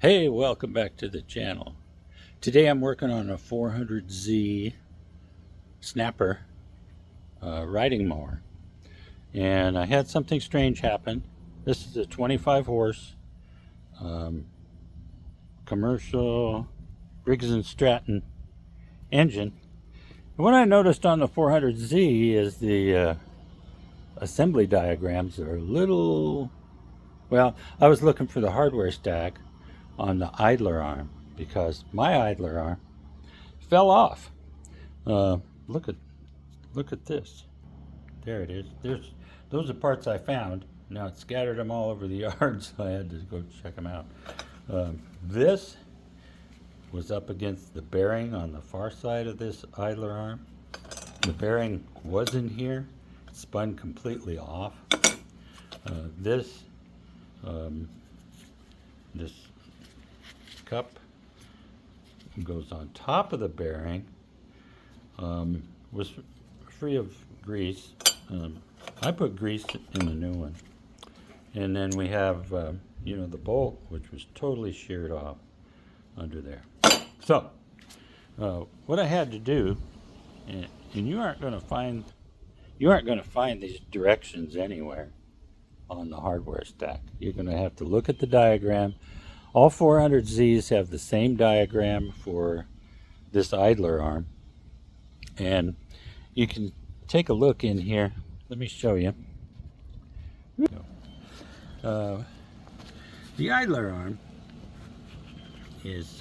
Hey, welcome back to the channel. Today I'm working on a 400Z snapper riding mower, and I had something strange happen. This is a 25 horse commercial Briggs & Stratton engine. And what I noticed on the 400Z is the assembly diagrams are a little, well, I was looking for the hardware stack on the idler arm because my idler arm fell off. Look at this. There it is. Those are parts I found. Now it scattered them all over the yard, so I had to go check them out. This was up against the bearing on the far side of this idler arm. The bearing was in here, spun completely off. This cup goes on top of the bearing. Was free of grease. I put grease in the new one, and then we have the bolt, which was totally sheared off under there. So what I had to do, and you aren't going to find these directions anywhere on the hardware stack. You're going to have to look at the diagram. All 400Zs have the same diagram for this idler arm, and you can take a look in here. Let me show you. The idler arm is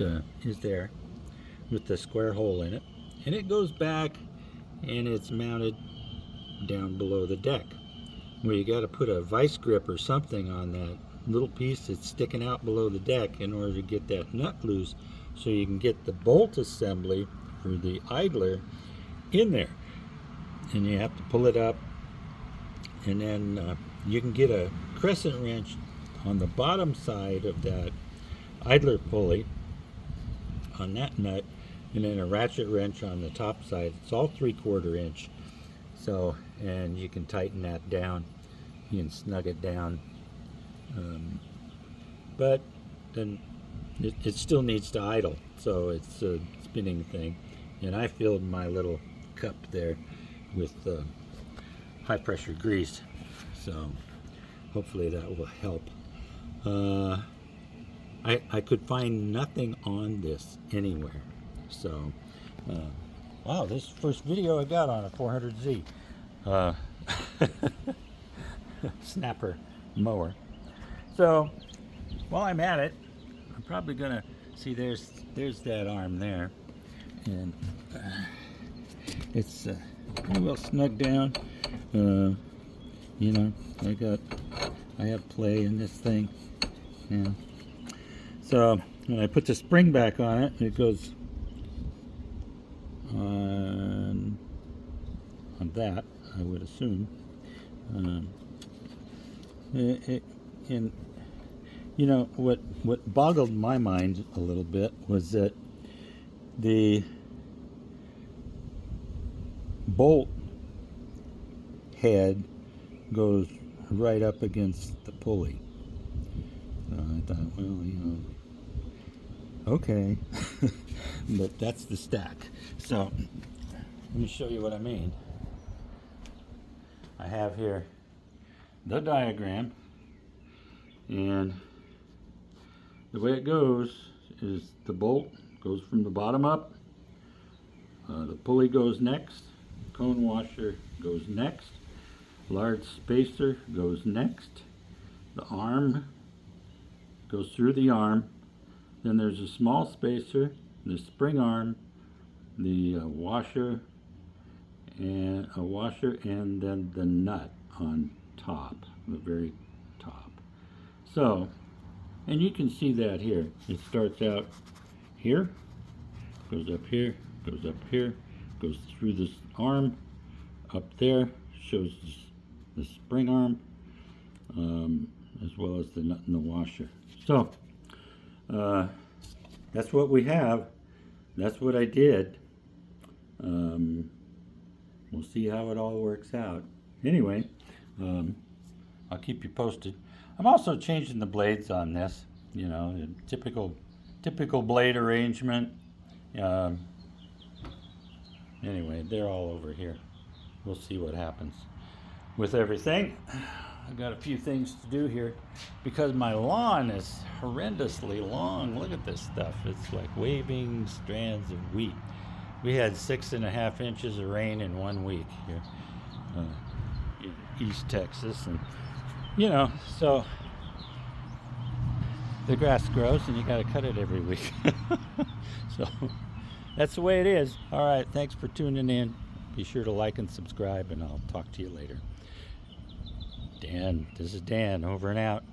there with the square hole in it, and it goes back and it's mounted down below the deck, where you got to put a vice grip or something on that little piece that's sticking out below the deck in order to get that nut loose, so you can get the bolt assembly for the idler in there. And you have to pull it up, and then you can get a crescent wrench on the bottom side of that idler pulley on that nut, and then a ratchet wrench on the top side. It's all 3/4 inch. So, and you can tighten that down, you can snug it down, but then it still needs to idle, so it's a spinning thing. And I filled my little cup there with high pressure grease, so hopefully that will help. I could find nothing on this anywhere, so wow, this is the first video I got on a 400Z snapper mower. So while I'm at it, I'm probably gonna see there's that arm there, and it's pretty well snug down. I have play in this thing. Yeah. So when I put the spring back on it, it goes on that, I would assume. And what boggled my mind a little bit was that the bolt head goes right up against the pulley. So I thought, well, okay, but that's the stack. So let me show you what I mean. I have here the diagram, and the way it goes is the bolt goes from the bottom up, the pulley goes next, cone washer goes next, large spacer goes next, the arm goes through the arm, then there's a small spacer, the spring arm, the washer, and then the nut on top, the very top. So, and you can see that here. It starts out here, goes up here, goes up here, goes through this arm, up there, shows the spring arm, as well as the nut and the washer. So, that's what we have. That's what I did. We'll see how it all works out. Anyway, I'll keep you posted. I'm also changing the blades on this. You know, typical blade arrangement. Um, anyway, they're all over here. We'll see what happens with everything. I've got a few things to do here because my lawn is horrendously long. Look at this stuff. It's like waving strands of wheat. We had 6.5 inches of rain in 1 week here in East Texas. And, you know, so the grass grows and you got to cut it every week. So that's the way it is. All right. Thanks for tuning in. Be sure to like and subscribe, and I'll talk to you later. This is Dan, over and out.